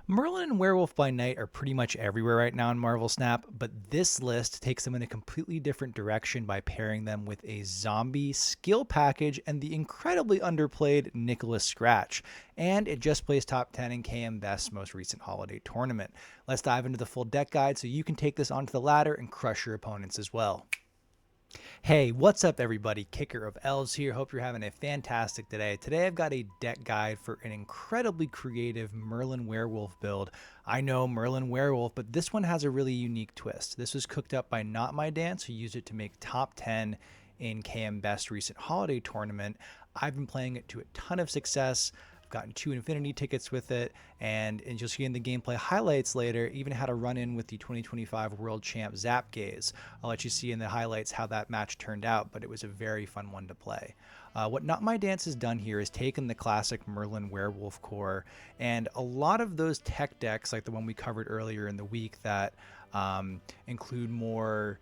Merlin and Werewolf by Night are pretty much everywhere right now in Marvel Snap, but this list takes them in a completely different direction by pairing them with a zombie skill package and the incredibly underplayed Nicholas Scratch. And it just placed top 10 in KMBest's most recent holiday tournament. Let's dive into the full deck guide so you can take this onto the ladder and crush your opponents as well. Hey, what's up, everybody? Kicker of Elves here. Hope you're having a fantastic day. Today, I've got a deck guide for an incredibly creative Merlin Werewolf build. I know Merlin Werewolf, but this one has a really unique twist. This was cooked up by Not My Dance, who used it to make top 10 in KMBest recent holiday tournament. I've been playing it to a ton of success. Gotten 2 Infinity tickets with it, and you'll see in the gameplay highlights later, even had a run-in with the 2025 World Champ Zapgaze. I'll let you see in the highlights how that match turned out, but it was a very fun one to play. What Not My Dance has done here is taken the classic Merlin Werewolf core, and a lot of those tech decks, like the one we covered earlier in the week that include more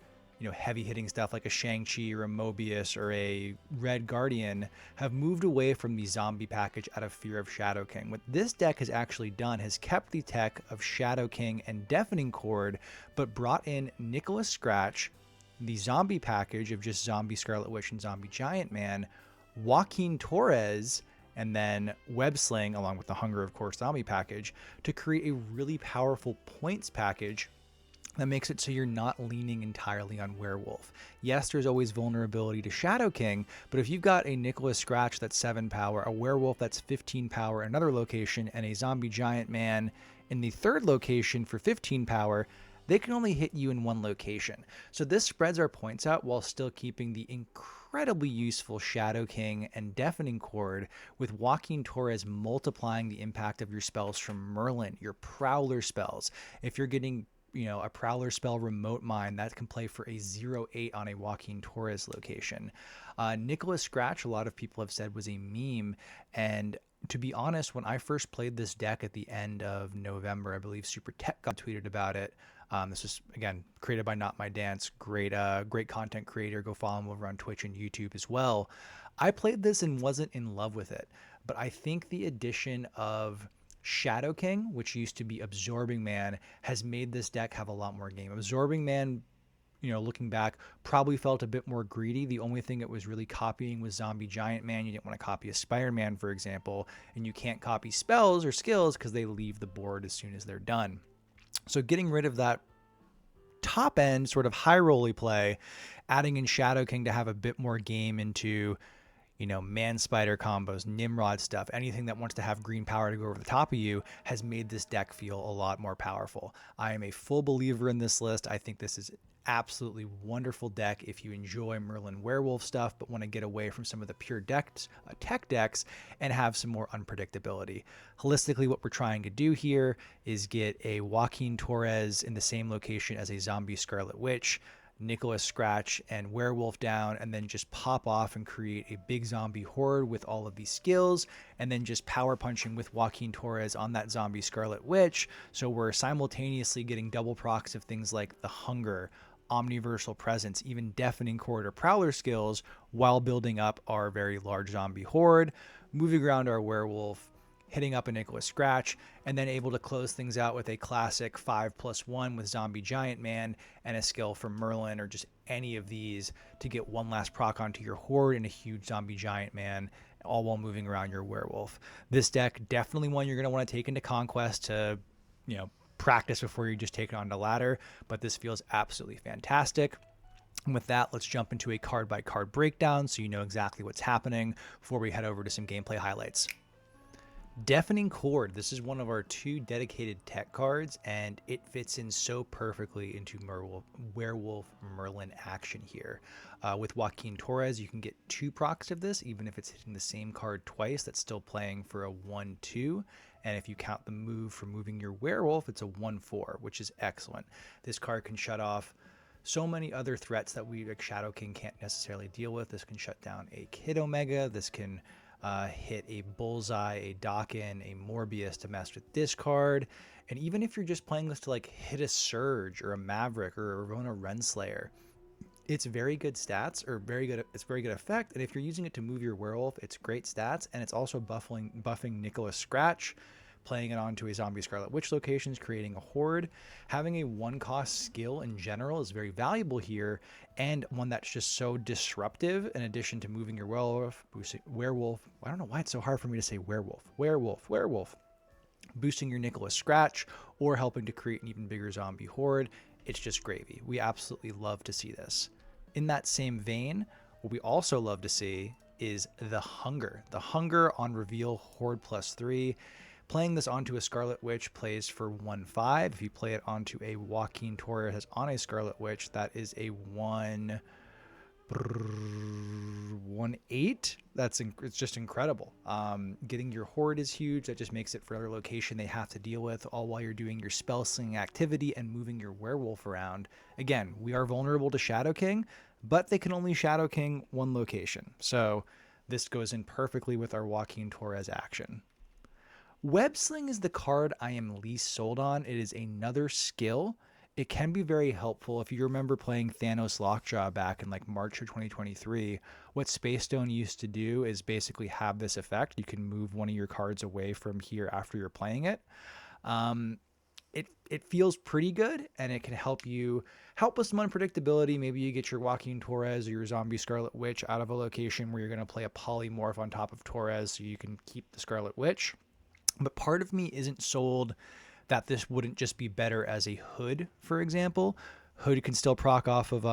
heavy hitting stuff like a Shang-Chi or a Mobius or a Red Guardian, have moved away from the zombie package out of fear of Shadow King. What this deck has actually done has kept the tech of Shadow King and Deafening Cord, but brought in Nicholas Scratch, the zombie package of just Zombie Scarlet Witch and Zombie Giant Man, Joaquin Torres, and then Web Sling, along with the Hunger, of course, zombie package, to create a really powerful points package that makes it so you're not leaning entirely on Werewolf. Yes, there's always vulnerability to Shadow King, but if you've got a Nicholas Scratch that's 7 power, a Werewolf that's 15 power in another location, and a Zombie Giant Man in the third location for 15 power, they can only hit you in one location. So this spreads our points out while still keeping the incredibly useful Shadow King and Deafening Cord, with Joaquin Torres multiplying the impact of your spells from Merlin, your Prowler spells. If you're getting a Prowler spell Remote Mine, that can play for a 0-8 on a Joaquin Torres location. Nicholas Scratch, a lot of people have said, was a meme, and to be honest, when I first played this deck at the end of November, I believe Super Tech got tweeted about it. This was, again, created by Not My Dance. Great content creator. Go follow him over on Twitch and YouTube as well. I played this and wasn't in love with it, but I think the addition of Shadow King, which used to be Absorbing Man, has made this deck have a lot more game. Absorbing Man, looking back, probably felt a bit more greedy. The only thing it was really copying was Zombie Giant Man. You didn't want to copy a Spider-Man, for example, and you can't copy spells or skills because they leave the board as soon as they're done. So getting rid of that top end sort of high rolly play, adding in Shadow King to have a bit more game into Man Spider combos, Nimrod stuff, anything that wants to have green power to go over the top of you, has made this deck feel a lot more powerful. I am a full believer in this list. I think this is an absolutely wonderful deck if you enjoy Merlin Werewolf stuff but want to get away from some of the pure tech decks and have some more unpredictability. Holistically, what we're trying to do here is get a Joaquin Torres in the same location as a Zombie Scarlet Witch, Nicholas Scratch and Werewolf down, and then just pop off and create a big zombie horde with all of these skills, and then just power punching with Joaquin Torres on that Zombie Scarlet Witch. So we're simultaneously getting double procs of things like the Hunger, Omniversal Presence, even Deafening Cord or Prowler skills, while building up our very large zombie horde, moving around our Werewolf, hitting up a Nicholas Scratch, and then able to close things out with a classic 5+1 with Zombie Giant Man and a skill from Merlin or just any of these to get one last proc onto your horde and a huge Zombie Giant Man, all while moving around your Werewolf. This deck, definitely one you're going to want to take into Conquest to, practice before you just take it on the ladder, but this feels absolutely fantastic. And with that, let's jump into a card-by-card breakdown so you know exactly what's happening before we head over to some gameplay highlights. Deafening Cord, this is one of our 2 dedicated tech cards, and it fits in so perfectly into Werewolf Merlin action here. With Joaquin Torres, you can get 2 procs of this, even if it's hitting the same card twice. That's still playing for a 1-2, and if you count the move for moving your Werewolf, it's a 1-4, which is excellent. This card can shut off so many other threats that we, like Shadow King, can't necessarily deal with. This can shut down a Kid Omega. This can hit a Bullseye, a Dawkin, a Morbius to mess with this card. And even if you're just playing this to like hit a Surge or a Maverick or a Rona Renslayer, it's very good stats, or it's very good effect. And if you're using it to move your Werewolf, it's great stats, and it's also buffing Nicholas Scratch, playing it onto a zombie Scarlet Witch locations, creating a horde. Having a 1-cost skill in general is very valuable here, and one that's just so disruptive in addition to moving your werewolf. I don't know why it's so hard for me to say werewolf. Boosting your Nicholas Scratch, or helping to create an even bigger zombie horde. It's just gravy. We absolutely love to see this. In that same vein, what we also love to see is the Hunger. The Hunger on reveal, horde +3. Playing this onto a Scarlet Witch plays for 1/5. If you play it onto a Joaquin Torres on a Scarlet Witch, that is a 1/8. It's just incredible. Getting your horde is huge. That just makes it for every location they have to deal with, all while you're doing your spell slinging activity and moving your werewolf around. Again, we are vulnerable to Shadow King, but they can only Shadow King one location. So this goes in perfectly with our Joaquin Torres action. Web Sling is the card I am least sold on. It is another skill. It can be very helpful. If you remember playing Thanos Lockjaw back in like March of 2023, what Space Stone used to do is basically have this effect. You can move one of your cards away from here after you're playing it. It feels pretty good, and it can help with some unpredictability. Maybe you get your Joaquin Torres or your zombie Scarlet Witch out of a location where you're going to play a polymorph on top of Torres so you can keep the Scarlet Witch. But part of me isn't sold that this wouldn't just be better as a Hood, for example. Hood can still proc off of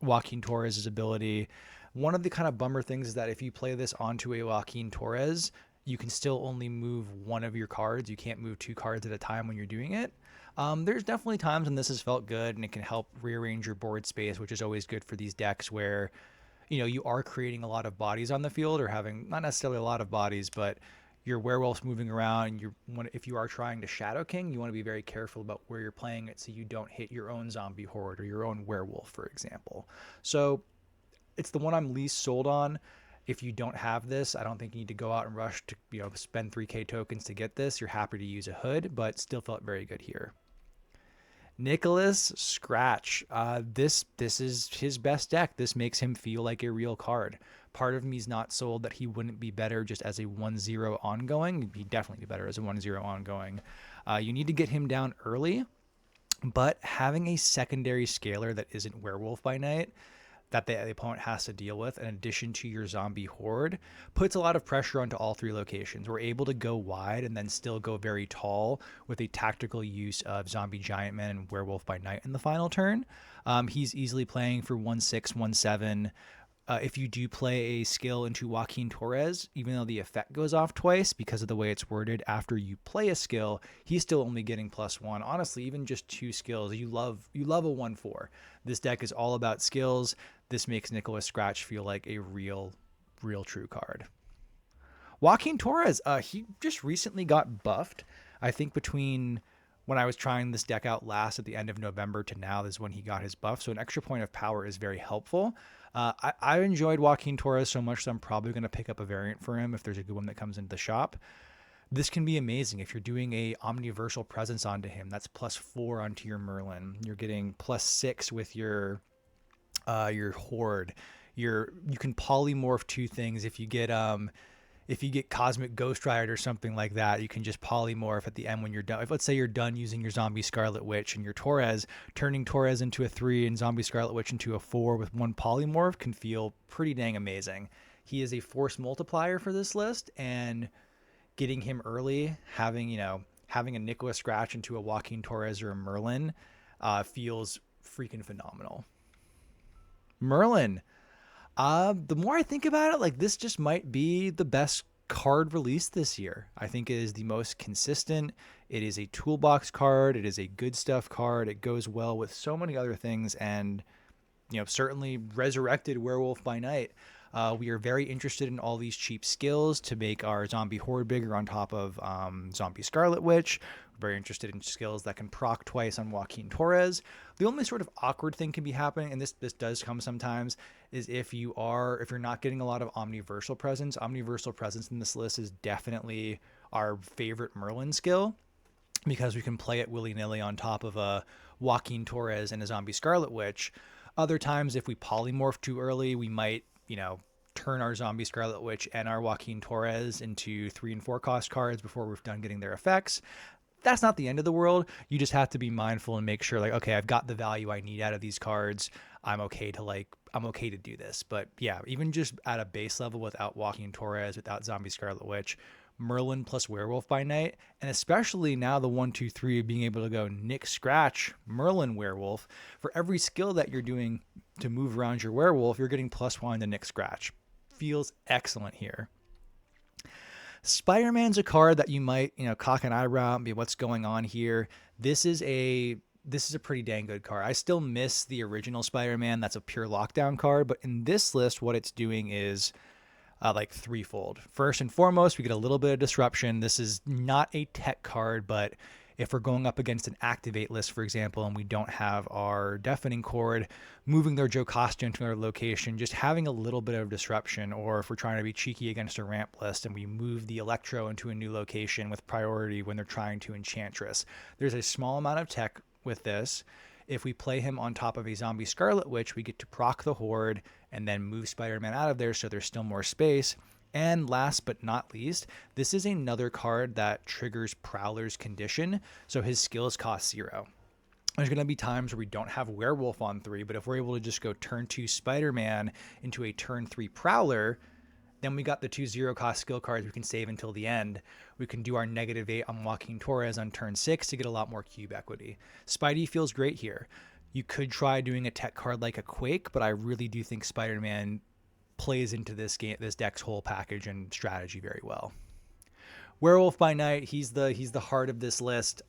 Joaquin Torres' ability. One of the kind of bummer things is that if you play this onto a Joaquin Torres, you can still only move one of your cards. You can't move 2 cards at a time when you're doing it. There's definitely times when this has felt good, and it can help rearrange your board space, which is always good for these decks where, you are creating a lot of bodies on the field, or having not necessarily a lot of bodies, but your werewolf's moving around. If you are trying to Shadow King, you want to be very careful about where you're playing it so you don't hit your own zombie horde or your own werewolf, for example. So it's the one I'm least sold on. If you don't have this, I don't think you need to go out and rush to spend 3k tokens to get this. You're happy to use a Hood, but still felt very good here. Nicholas Scratch. This is his best deck. This makes him feel like a real card. Part of me's not sold that he wouldn't be better just as a 1/0 ongoing. He'd definitely be better as a 1/0 ongoing. You need to get him down early, but having a secondary scaler that isn't Werewolf by Night that the opponent has to deal with, in addition to your zombie horde, puts a lot of pressure onto all 3 locations. We're able to go wide and then still go very tall with a tactical use of zombie giant man and werewolf by night in the final turn. He's easily playing for 1/6, 1/7. If you do play a skill into Joaquin Torres, even though the effect goes off twice because of the way it's worded after you play a skill, he's still only getting +1. Honestly, even just 2 skills, you love a 1/4. This deck is all about skills. This makes Nicholas Scratch feel like a real true card. Joaquin Torres, he just recently got buffed. I think between when I was trying this deck out last at the end of November to now is when he got his buff. So an extra point of power is very helpful. I enjoyed Joaquin Torres so much that I'm probably going to pick up a variant for him if there's a good one that comes into the shop. This can be amazing if you're doing a omniversal presence onto him. That's +4 onto your Merlin. You're getting +6 with your horde. You can polymorph 2 things. If you get Cosmic Ghost Rider or something like that, you can just polymorph at the end when you're done. If let's say you're done using your zombie Scarlet Witch and your Torres, turning Torres into a 3 and zombie Scarlet Witch into a 4 with 1 polymorph can feel pretty dang amazing. He is a force multiplier for this list, and getting him early, having a Nicholas Scratch into a Joaquin Torres or a Merlin feels freaking phenomenal. Merlin. The more I think about it, this just might be the best card released this year. I think it is the most consistent. It is a toolbox card. It is a good stuff card. It goes well with so many other things, and certainly resurrected Werewolf by Night. We are very interested in all these cheap skills to make our zombie horde bigger on top of zombie Scarlet Witch. We're very interested in skills that can proc twice on Joaquin Torres. The only sort of awkward thing can be happening, and this does come sometimes, is if you're not getting a lot of omniversal presence. Omniversal presence in this list is definitely our favorite Merlin skill, because we can play it willy-nilly on top of a Joaquin Torres and a zombie Scarlet Witch. Other times, if we polymorph too early, we might, turn our Zombie Scarlet Witch and our Joaquin Torres into 3 and 4 cost cards before we're done getting their effects. That's not the end of the world. You just have to be mindful and make sure, like, okay, I've got the value I need out of these cards. I'm okay to do this. But yeah, even just at a base level without Joaquin Torres, without Zombie Scarlet Witch, Merlin plus Werewolf by Night, and especially now the 1-2-3 of being able to go Nick Scratch, Merlin Werewolf. For every skill that you're doing to move around your werewolf, you're getting +1 to Nick Scratch. Feels excellent here. Spider-Man's a card that you might, cock an eyebrow and be, what's going on here? This is a pretty dang good card. I still miss the original Spider-Man. That's a pure lockdown card, but in this list, what it's doing is like threefold. First and foremost, we get a little bit of disruption. This is not a tech card, but if we're going up against an activate list, for example, and we don't have our Deafening Cord, moving their Jocasta into another location, just having a little bit of disruption, or if we're trying to be cheeky against a ramp list and we move the Electro into a new location with priority when they're trying to Enchantress. There's a small amount of tech with this. If we play him on top of a Zombie Scarlet Witch, we get to proc the Horde and then move Spider-Man out of there so there's still more space. And last but not least, this is another card that triggers Prowler's condition, so his skills cost 0. There's going to be times where we don't have Werewolf on 3, but if we're able to just go turn 2 Spider-Man into a turn 3 Prowler, then we got the 2 0 cost skill cards we can save until the end. We can do our -8 on Joaquin Torres on turn 6 to get a lot more cube equity. Spidey feels great here. You could try doing a tech card like a Quake, but I really do think Spider-Man plays into this deck's whole package and strategy very well. Werewolf by Night, he's the heart of this list.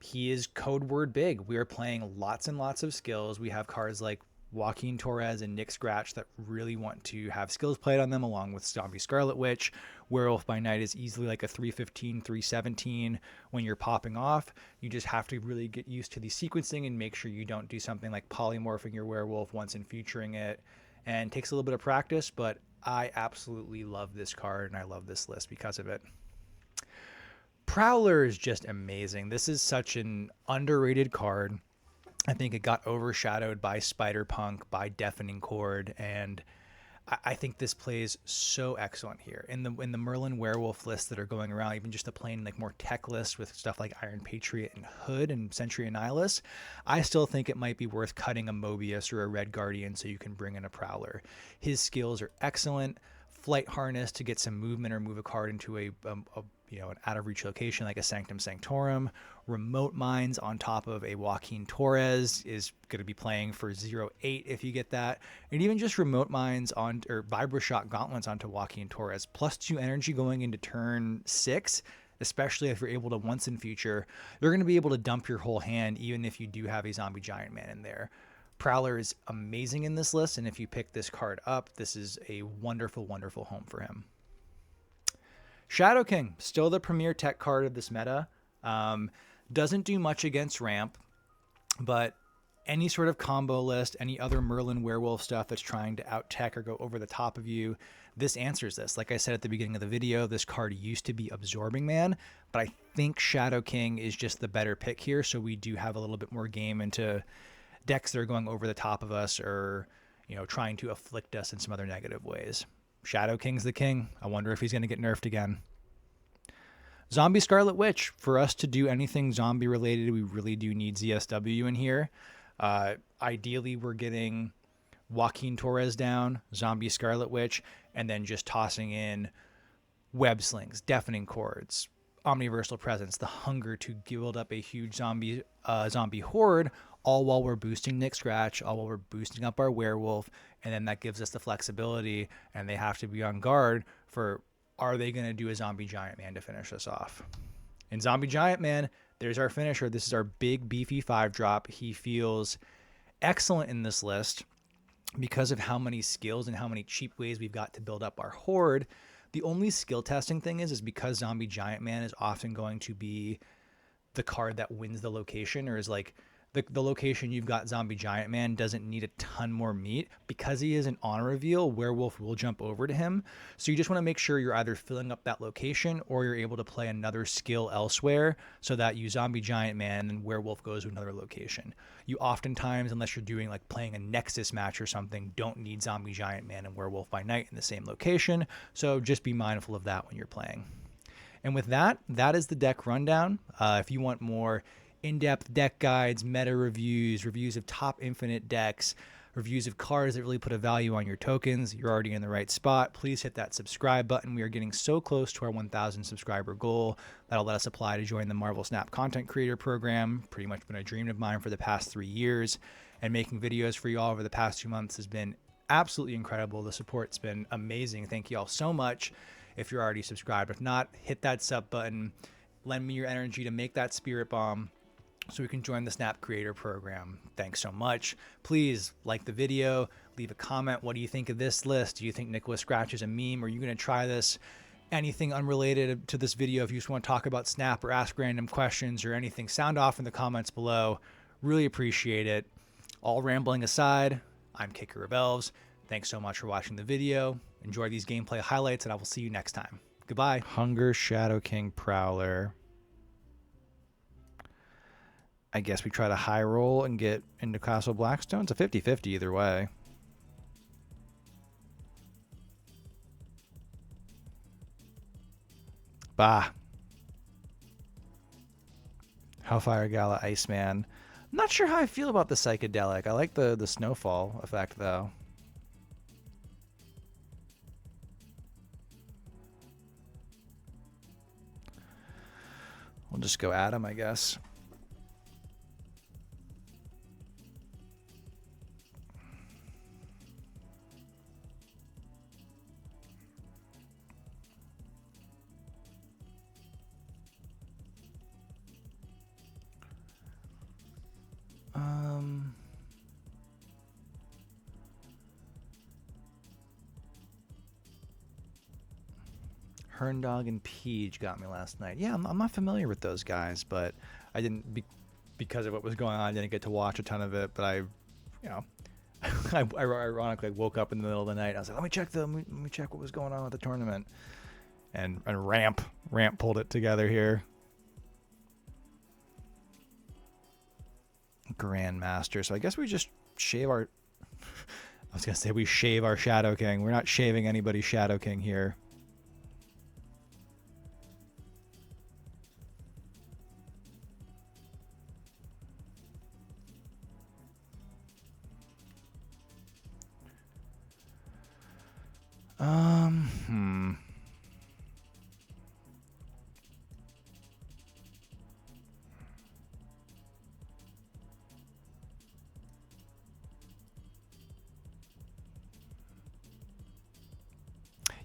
He is code word big. We are playing lots and lots of skills. We have cards like Joaquin Torres and Nick Scratch that really want to have skills played on them, along with Zombie Scarlet Witch. Werewolf by Night is easily like a 315, 317 when you're popping off. You just have to really get used to the sequencing and make sure you don't do something like polymorphing your werewolf once and featuring it. And takes a little bit of practice, but I absolutely love this card and I love this list because of it. Prowler is just amazing. This is such an underrated card. I think it got overshadowed by Spider-Punk, by Deafening Cord, and I think this plays so excellent here. In the Merlin Werewolf lists that are going around, even just the plain like more tech list with stuff like Iron Patriot and Hood and Sentry Annihilus, I still think it might be worth cutting a Mobius or a Red Guardian so you can bring in a Prowler. His skills are excellent. Flight Harness to get some movement or move a card into an out of reach location like a Sanctum Sanctorum. Remote Mines on top of a Joaquin Torres is going to be playing for 0-8 if you get that. And even just Remote Mines or Vibrashock Gauntlets onto Joaquin Torres, +2 energy going into turn 6, especially if you're able to once in future, you're going to be able to dump your whole hand even if you do have a Zombie Giant Man in there. Prowler is amazing in this list, and if you pick this card up, this is a wonderful, wonderful home for him. Shadow King, still the premier tech card of this meta. Doesn't do much against ramp, but any sort of combo list, any other Merlin Werewolf stuff that's trying to out-tech or go over the top of you, this answers this. Like I said at the beginning of the video, this card used to be Absorbing Man, but I think Shadow King is just the better pick here, so we do have a little bit more game into decks that are going over the top of us or, trying to afflict us in some other negative ways. Shadow King's the king. I wonder if he's going to get nerfed again. Zombie Scarlet Witch. For us to do anything zombie related, we really do need ZSW in here. Ideally, we're getting Joaquin Torres down, Zombie Scarlet Witch, and then just tossing in web slings, deafening cords, omniversal presence, the hunger to build up a huge zombie horde, all while we're boosting Nick Scratch, all while we're boosting up our werewolf, and then that gives us the flexibility, and they have to be on guard for, are they going to do a Zombie Giant Man to finish us off? In Zombie Giant Man, there's our finisher. This is our big, beefy 5-drop. He feels excellent in this list because of how many skills and how many cheap ways we've got to build up our horde. The only skill testing thing is because Zombie Giant Man is often going to be the card that wins the location, or is like the location you've got Zombie Giant Man doesn't need a ton more meat. Because he is an honor reveal, Werewolf will jump over to him. So you just want to make sure you're either filling up that location or you're able to play another skill elsewhere so that you Zombie Giant Man and Werewolf goes to another location. You oftentimes, unless you're doing like playing a Nexus match or something, don't need Zombie Giant Man and Werewolf by Night in the same location. So just be mindful of that when you're playing. And with that, that is the deck rundown. If you want more in-depth deck guides, meta reviews, reviews of top Infinite decks, reviews of cards that really put a value on your tokens, you're already in the right spot. Please hit that subscribe button. We are getting so close to our 1,000 subscriber goal. That'll let us apply to join the Marvel Snap Content Creator Program. Pretty much been a dream of mine for the past 3 years. And making videos for you all over the past 2 months has been absolutely incredible. The support's been amazing. Thank you all so much if you're already subscribed. If not, hit that sub button. Lend me your energy to make that spirit bomb so we can join the Snap Creator Program. Thanks so much. Please like the video, leave a comment. What do you think of this list? Do you think Nicholas Scratch is a meme? Are you going to try this? Anything unrelated to this video, if you just want to talk about Snap or ask random questions or anything, sound off in the comments below. Really appreciate it. All rambling aside, I'm Kicker of Elves. Thanks so much for watching the video. Enjoy these gameplay highlights, and I will see you next time. Goodbye. Hunger Shadow King Prowler. I guess we try to high roll and get into Castle Blackstone. It's a 50-50 either way. Bah. Hellfire Gala Iceman. I'm not sure how I feel about the psychedelic. I like the snowfall effect though. We'll just go at him, I guess. Herndog and Peach got me last night. Yeah, I'm not familiar with those guys, but I didn't, because of what was going on, I didn't get to watch a ton of it, but I ironically woke up in the middle of the night. I was like, let me check what was going on with the tournament. And Ramp pulled it together here. Grandmaster. So I guess we just shave our I was gonna say we shave our Shadow King. We're not shaving anybody's Shadow King here.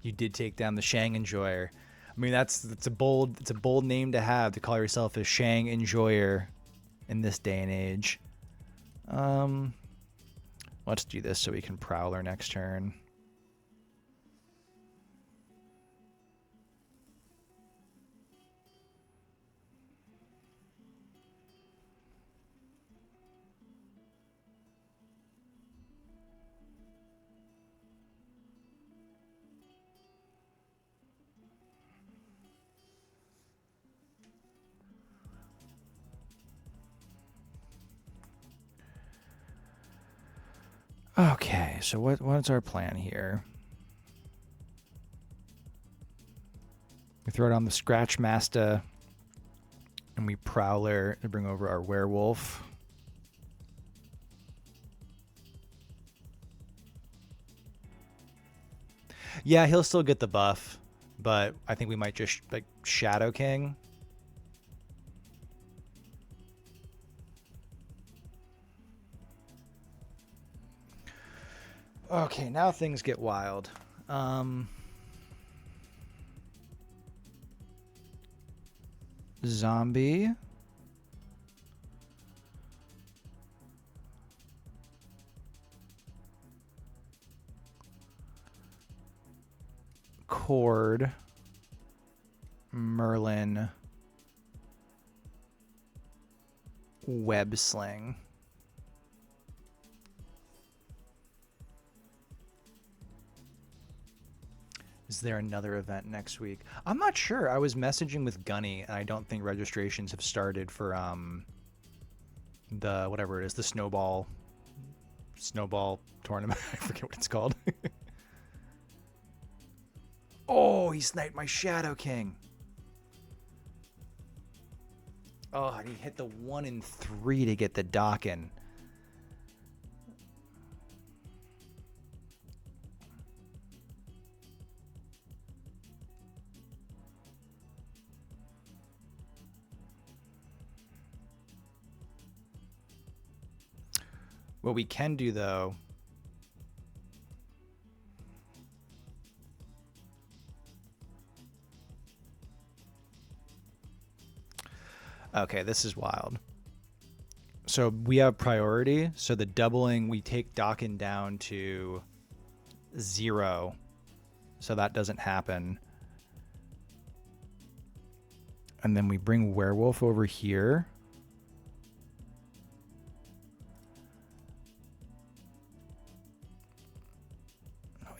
You did take down the Shang Enjoyer. I mean, it's a bold name to have, to call yourself a Shang Enjoyer in this day and age. Let's do this so we can Prowler next turn. Okay, so what's our plan here? We throw down the Scratch Master, and we Prowler to bring over our Werewolf. Yeah, he'll still get the buff, but I think we might just like Shadow King. Okay, now things get wild. Zombie. Cord. Merlin. Web Sling. Is there another event next week? I'm not sure. I was messaging with Gunny, and I don't think registrations have started for the whatever it is, the snowball tournament. I forget what it's called. Oh, he sniped my Shadow King. Oh, and he hit the 1 in 3 to get the dock in. What we can do, though... Okay, this is wild. So we have priority. So the doubling, we take Dockin down to 0. So that doesn't happen. And then we bring Werewolf over here.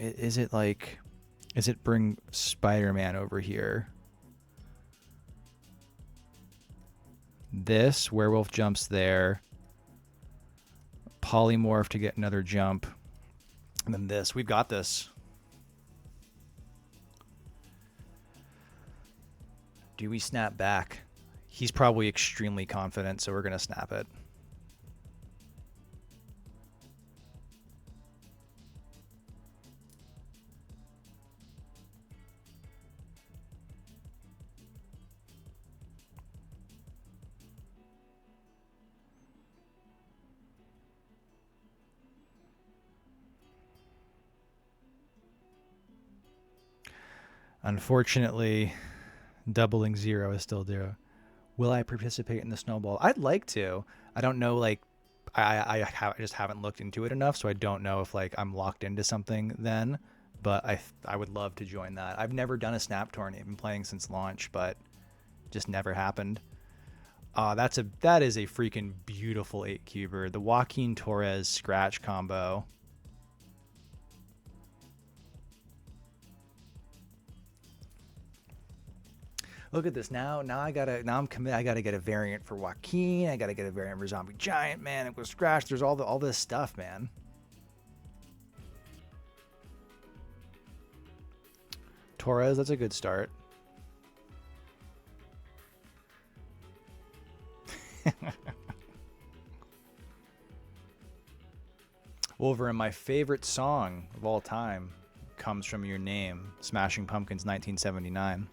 Is it like... Is it bring Spider-Man over here? This, Werewolf jumps there. Polymorph to get another jump. And then this. We've got this. Do we snap back? He's probably extremely confident, so we're going to snap it. Unfortunately, doubling 0 is still 0. Will I participate in the snowball? I'd like to. I don't know, like, I just haven't looked into it enough, so I don't know if, like, I'm locked into something then. But I would love to join that. I've never done a snap tourney. I've been playing since launch, but just never happened. That is a freaking beautiful 8-cuber. The Joaquin Torres scratch combo. Look at this. Now I'm committed. I gotta get a variant for Joaquin. I gotta get a variant for Zombie Giant, man. It was scratch. There's all this stuff, man. Torres, that's a good start. Wolverine, my favorite song of all time comes from your name, Smashing Pumpkins 1979.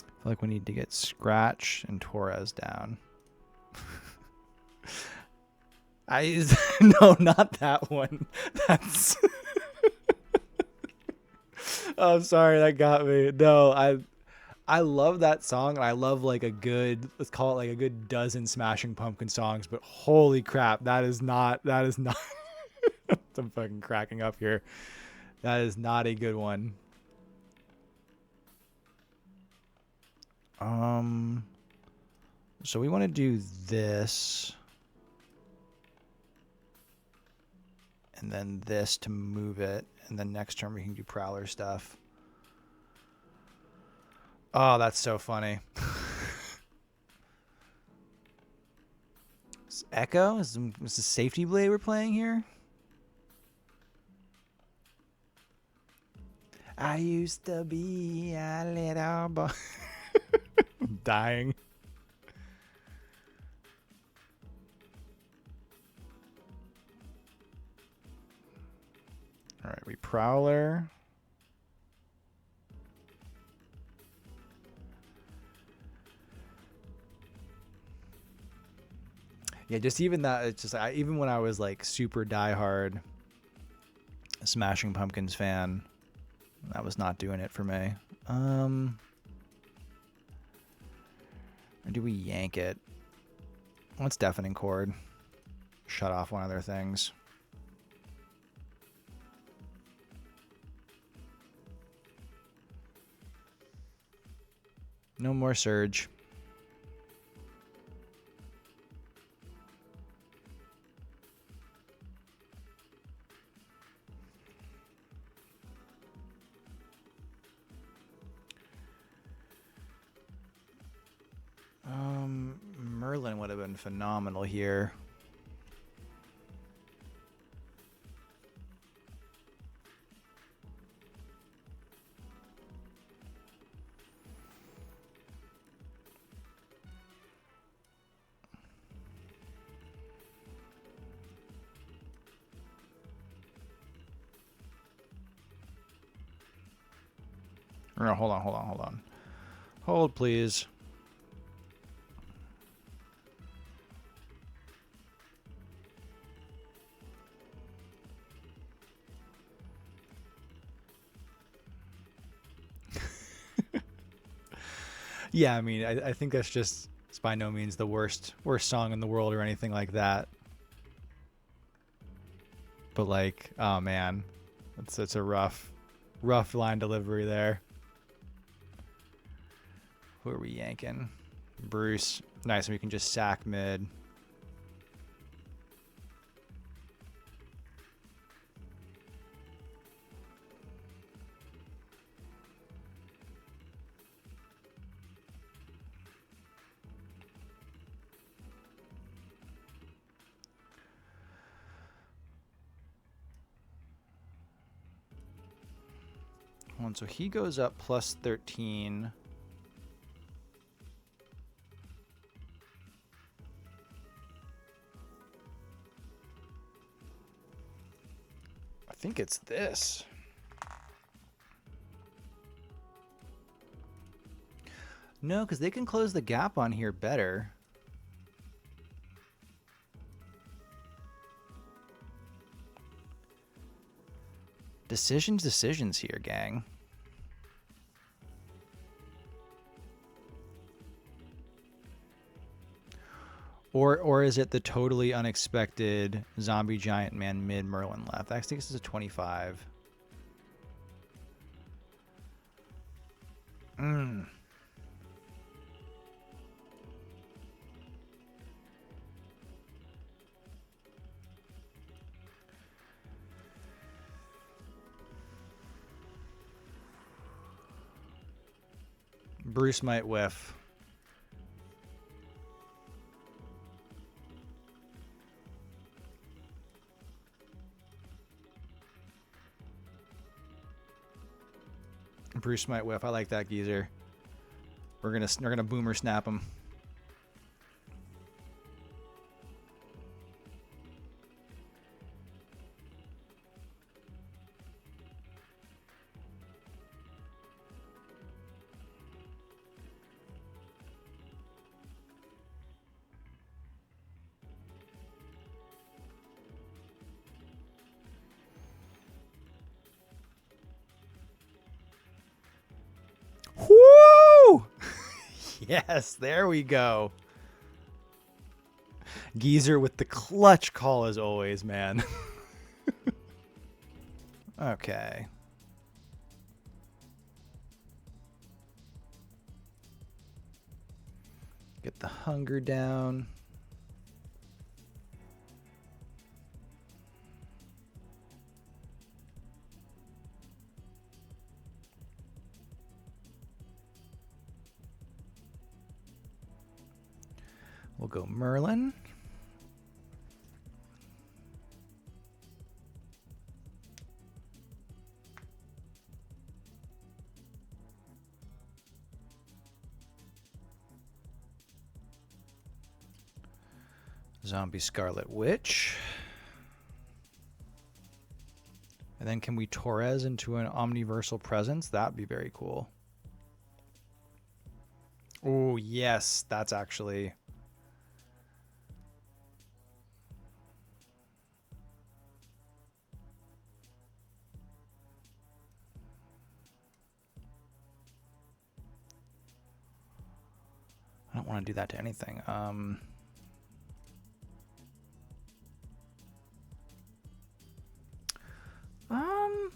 I feel like we need to get Scratch and Torres down. No, not that one. That's oh, sorry, that got me. No, I love that song, and I love like a good, let's call it like a good dozen Smashing Pumpkin songs, but holy crap, that is not I'm fucking cracking up here. That is not a good one. So we want to do this. And then this to move it. And then next turn we can do Prowler stuff. Oh, that's so funny. Echo? Is this Safety Blade we're playing here? I used to be a little boy. I'm dying. All right, we Prowler. Yeah, just even that, it's just, even when I was like super diehard Smashing Pumpkins fan, that was not doing it for me. Or do we yank it? What's Deafening Cord? shut off one of their things. No more surge. Merlin would have been phenomenal here. No, hold on. Hold, please. Yeah, I mean, I think that's just, it's by no means the worst song in the world or anything like that. But like, oh man, it's a rough line delivery there. Who are we yanking? Bruce. Nice, and we can just sack mid. So he goes up plus 13. I think it's this. No, because they can close the gap on here better. Decisions here, gang. Or is it the totally unexpected zombie giant man mid Merlin left? I think this is a 25. Bruce might whiff. Bruce might whiff. I like that geezer. We're gonna boomer snap him. Woo! Yes, there we go. Geezer with the clutch call as always, man. Okay. Get the hunger down. We'll go Merlin. Zombie Scarlet Witch. And then can we Torres into an omniversal presence? That'd be very cool. Oh, yes. That's actually... I don't want to do that to anything. I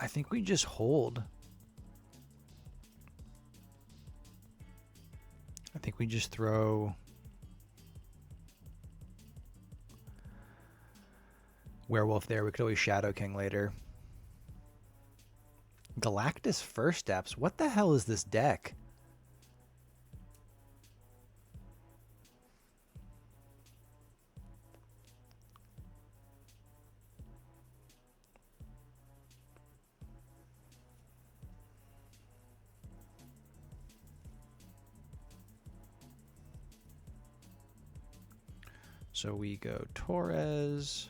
think we just hold. I think we just throw Werewolf there. We could always Shadow King later. Galactus First Steps. What the hell is this deck? So we go Torres.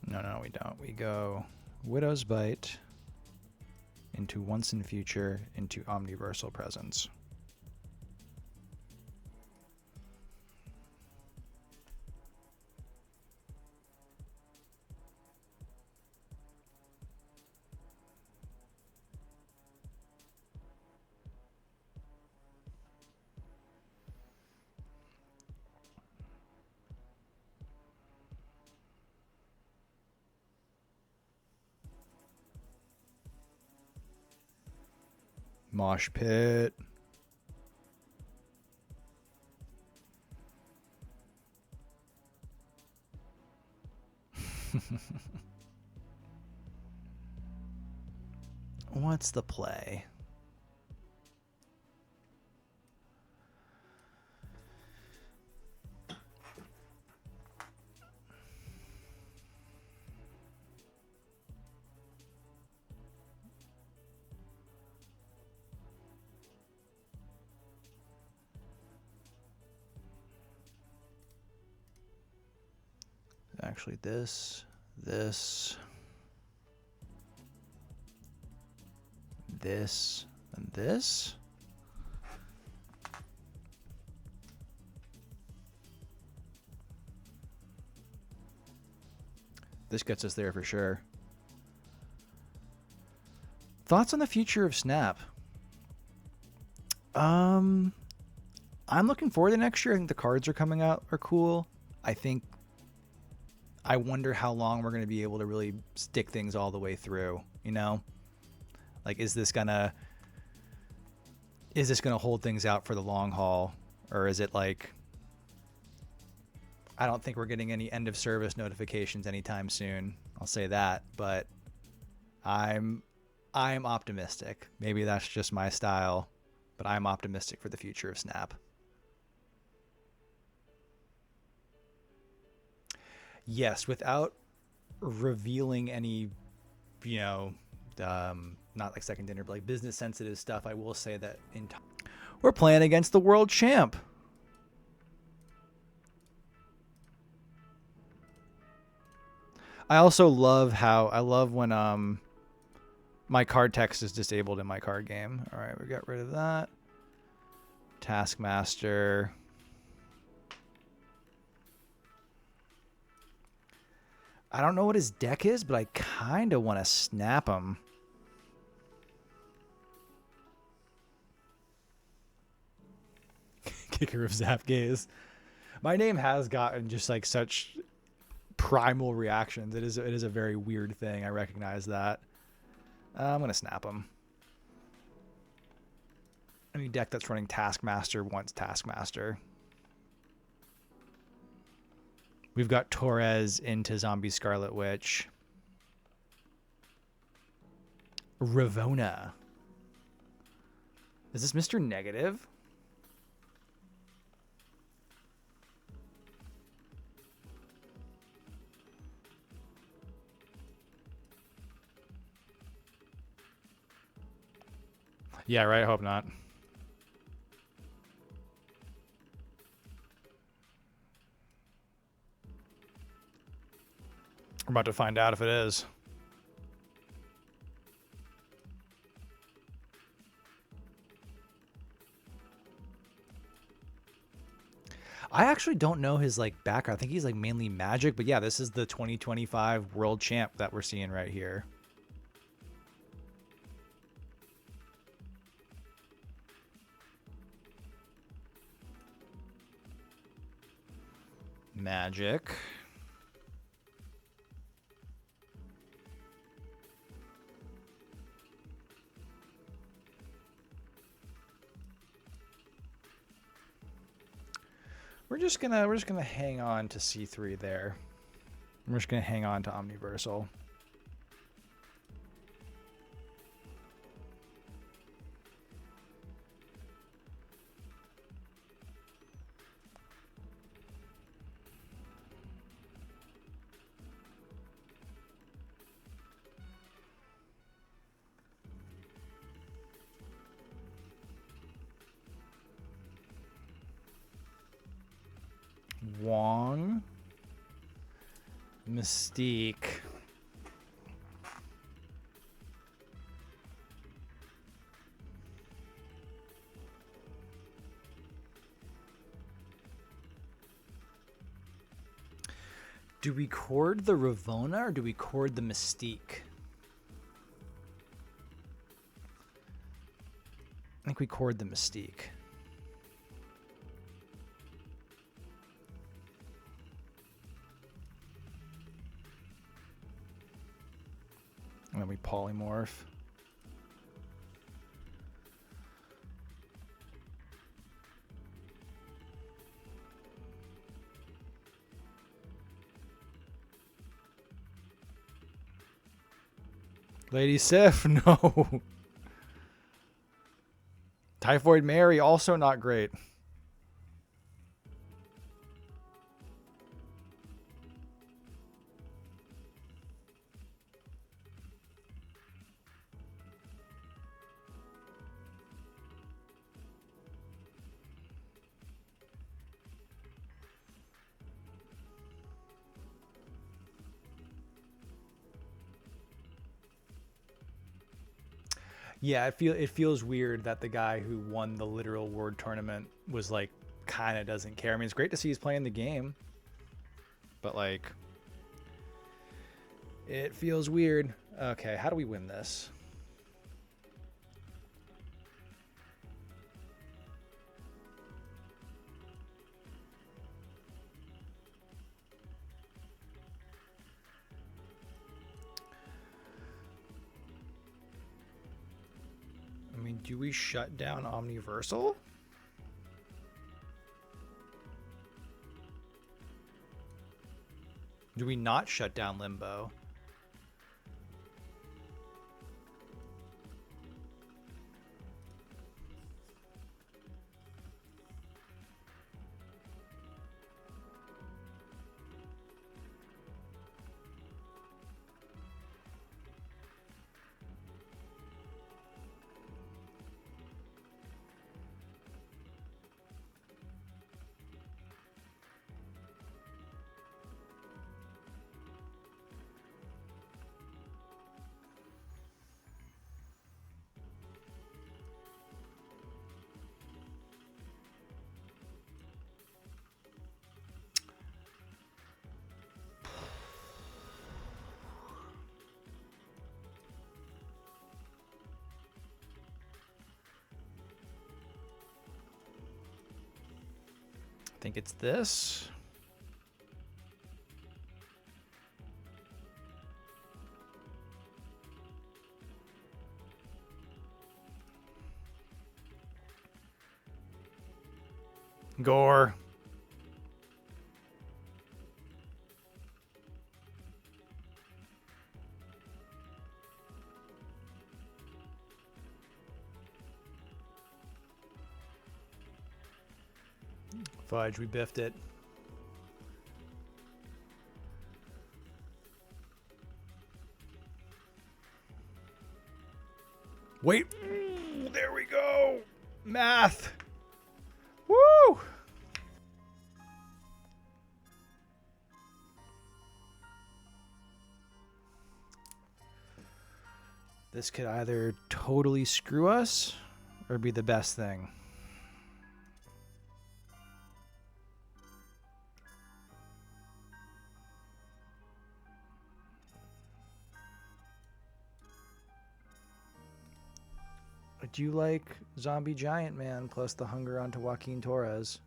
No, we don't. We go Widow's Bite into Once in Future into Omniversal Presence. Mosh Pit. What's the play? Actually, this, and this. This gets us there for sure. Thoughts on the future of Snap? I'm looking forward to next year. I think the cards are coming out are cool. I wonder how long we're going to be able to really stick things all the way through, you know? Like, is this gonna hold things out for the long haul? Or is it like, I don't think we're getting any end of service notifications anytime soon. I'll say that, but I'm optimistic. Maybe that's just my style, but I'm optimistic for the future of Snap. Yes, without revealing any, you know, not like second dinner, but like business sensitive stuff, I will say that we're playing against the world champ. I also love when my card text is disabled in my card game. All right, we got rid of that. Taskmaster. I don't know what his deck is, but I kind of want to snap him. Kicker of Zap Gaze. My name has gotten just like such primal reactions. It is a very weird thing. I recognize that. I'm going to snap him. Any deck that's running Taskmaster wants Taskmaster. We've got Torres into Zombie Scarlet Witch. Ravona. Is this Mr. Negative? Yeah, right. I hope not. We're about to find out if it is. I actually don't know his like background. I think he's like mainly Magic, but yeah, this is the 2025 World Champ that we're seeing right here. Magic. We're just gonna hang on to C3 there. We're just gonna hang on to Omniversal. Wong. Mystique. Do we cord the Ravona or do we cord the Mystique? I think we cord the Mystique. And then we polymorph. Lady Sif, no. Typhoid Mary, also not great. Yeah, it feels weird that the guy who won the literal word tournament was like kind of doesn't care. I mean, it's great to see he's playing the game, but like it feels weird. Okay, how do we win this? I mean, do we shut down Omniversal? Do we not shut down Limbo? I think it's this. Gore. Fudge, we biffed it. Wait. Ooh, there we go. Math. Woo! This could either totally screw us or be the best thing. Do you like Zombie Giant Man plus the hunger onto Joaquin Torres?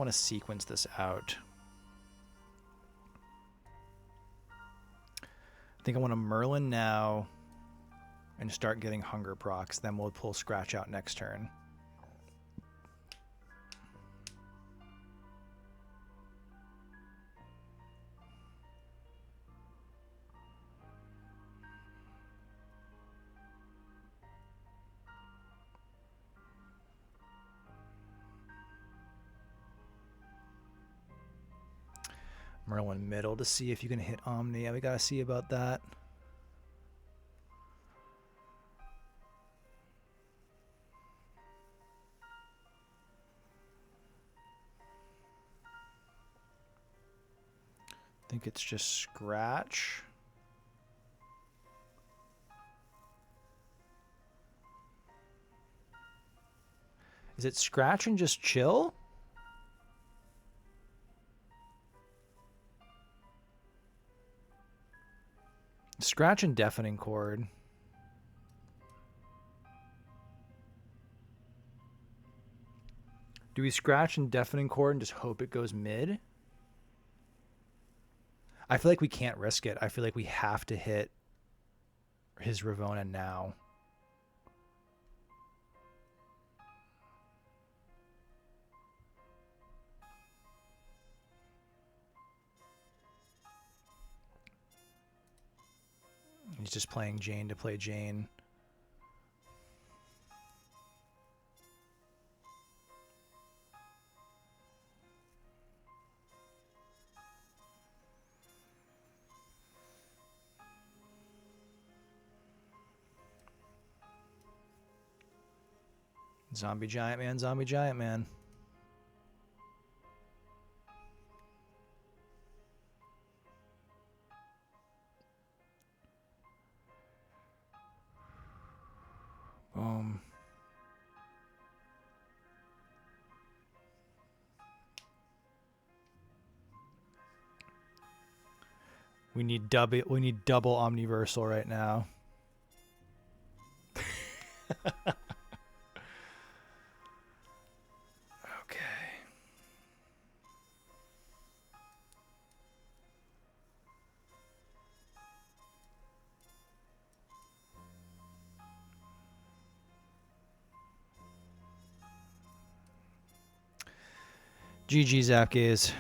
want to sequence this out. I think I want to Merlin now and start getting hunger procs. Then we'll pull Scratch out next turn. Merlin middle to see if you can hit Omni. Yeah, we gotta see about that. I think it's just Scratch. Is it Scratch and just chill? Scratch and Deafening Cord. Do we scratch and Deafening Cord and just hope it goes mid? I feel like we can't risk it. I feel like we have to hit his Ravona now. He's just playing Jane to play Jane. Zombie Giant Man, Zombie Giant Man. Boom. We need double Omniversal right now. GG Zapgaze.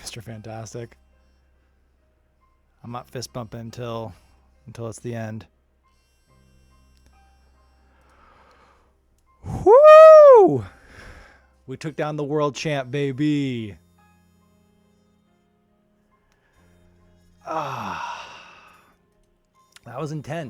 Mr. Fantastic. I'm not fist bumping until it's the end. Woo! We took down the world champ, baby. Ah, that was intense.